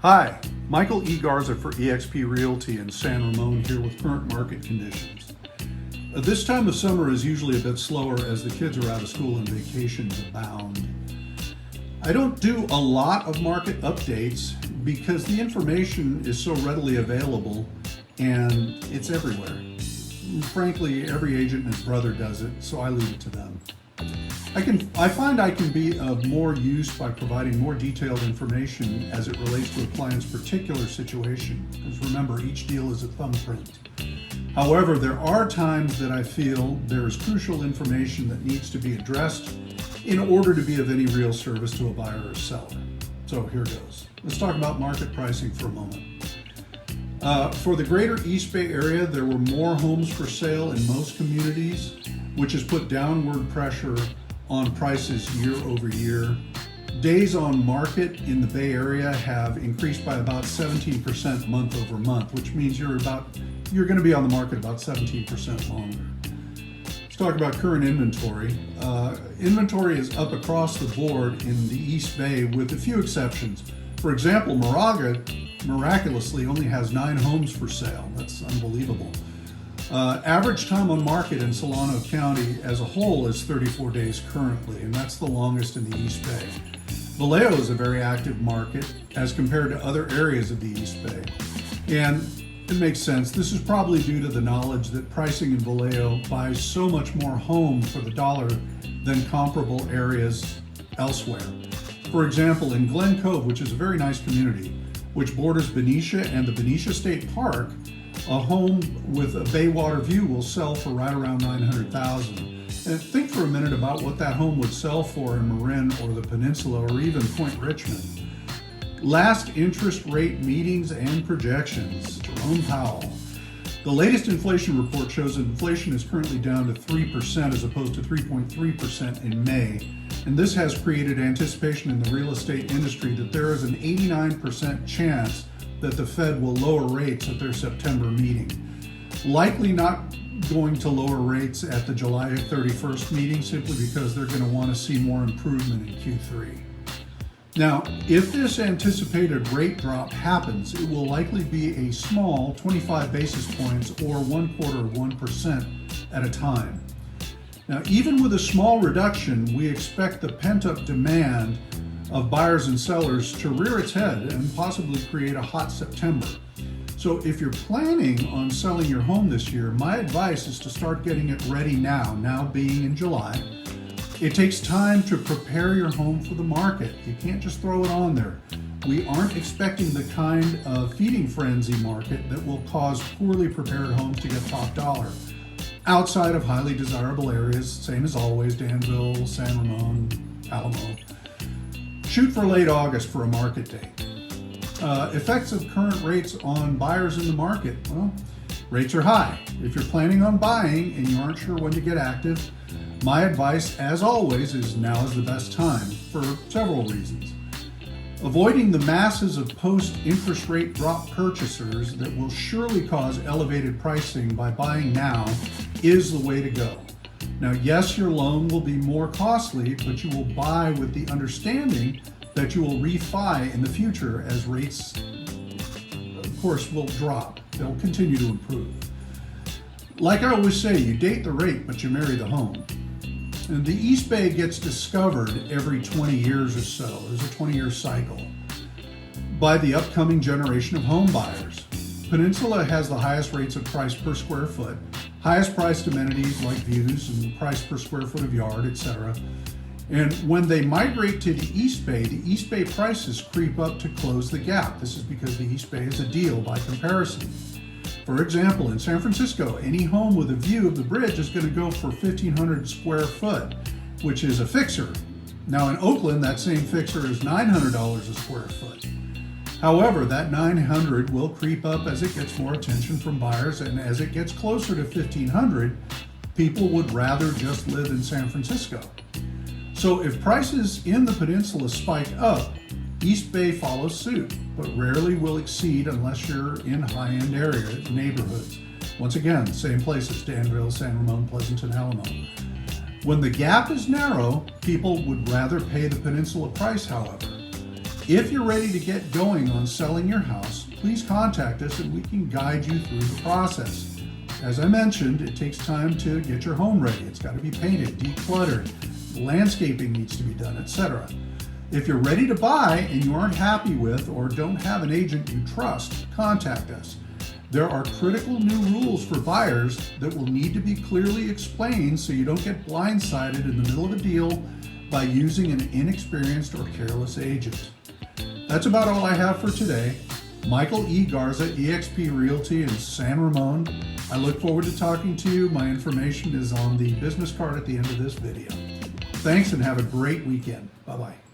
Hi, Michael E Garza for EXP Realty in San Ramon here with current market conditions. This time of summer is usually a bit slower as the kids are out of school and vacations abound. I don't do a lot of market updates because the information is so readily available and it's everywhere. Frankly, every agent and his brother does it, so I leave it to them. I find I can be of more use by providing more detailed information as it relates to a client's particular situation, because remember, each deal is a thumbprint. However, there are times that I feel there is crucial information that needs to be addressed in order to be of any real service to a buyer or seller. So here goes. Let's talk about market pricing for a moment. For the greater East Bay area, there were more homes for sale in most communities, which has put downward pressure on prices year over year. Days on market in the Bay Area have increased by about 17% month over month, which means you're going to be on the market about 17% longer. Let's talk about current inventory. Inventory is up across the board in the East Bay with a few exceptions. For example, Moraga miraculously only has 9 homes for sale. That's unbelievable. Average time on market in Solano County as a whole is 34 days currently, and that's the longest in the East Bay. Vallejo is a very active market as compared to other areas of the East Bay. And it makes sense. This is probably due to the knowledge that pricing in Vallejo buys so much more home for the dollar than comparable areas elsewhere. For example, in Glen Cove, which is a very nice community, which borders Benicia and the Benicia State Park, a home with a baywater view will sell for right around $900,000. And think for a minute about what that home would sell for in Marin or the Peninsula or even Point Richmond. Last interest rate meetings and projections, Jerome Powell. The latest inflation report shows that inflation is currently down to 3% as opposed to 3.3% in May. And this has created anticipation in the real estate industry that there is an 89% chance that the Fed will lower rates at their September meeting. Likely not going to lower rates at the July 31st meeting simply because they're going to want to see more improvement in Q3. Now, if this anticipated rate drop happens, it will likely be a small 25 basis points or 0.25% at a time. Now, even with a small reduction, we expect the pent-up demand of buyers and sellers to rear its head and possibly create a hot September. So if you're planning on selling your home this year, my advice is to start getting it ready now being in July. It takes time to prepare your home for the market. You can't just throw it on there. We aren't expecting the kind of feeding frenzy market that will cause poorly prepared homes to get top dollar. Outside of highly desirable areas, same as always, Danville, San Ramon, Alamo. Shoot for late August for a market date. Effects of current rates on buyers in the market. Well, rates are high. If you're planning on buying and you aren't sure when to get active, my advice, as always, is now is the best time for several reasons. Avoiding the masses of post-interest rate drop purchasers that will surely cause elevated pricing by buying now is the way to go. Now, yes, your loan will be more costly, but you will buy with the understanding that you will refi in the future as rates, of course, will drop. They'll continue to improve. Like I always say, you date the rate, but you marry the home. And the East Bay gets discovered every 20 years or so. There's a 20-year cycle by the upcoming generation of home buyers. Peninsula has the highest rates of price per square foot, highest priced amenities like views and price per square foot of yard, etc. And when they migrate to the East Bay prices creep up to close the gap. This is because the East Bay is a deal by comparison. For example, in San Francisco, any home with a view of the bridge is going to go for $1,500 square foot, which is a fixer. Now in Oakland, that same fixer is $900 a square foot. However, that $900 will creep up as it gets more attention from buyers, and as it gets closer to $1,500, people would rather just live in San Francisco. So if prices in the peninsula spike up, East Bay follows suit, but rarely will exceed unless you're in high-end area neighborhoods. Once again, same places, Danville, San Ramon, Pleasanton, Alamo. When the gap is narrow, people would rather pay the peninsula price, however. If you're ready to get going on selling your house, please contact us and we can guide you through the process. As I mentioned, it takes time to get your home ready. It's got to be painted, decluttered, landscaping needs to be done, etc. If you're ready to buy and you aren't happy with or don't have an agent you trust, contact us. There are critical new rules for buyers that will need to be clearly explained so you don't get blindsided in the middle of a deal by using an inexperienced or careless agent. That's about all I have for today. Michael E Garza, EXP Realty in San Ramon. I look forward to talking to you. My information is on the business card at the end of this video. Thanks and have a great weekend. Bye-bye.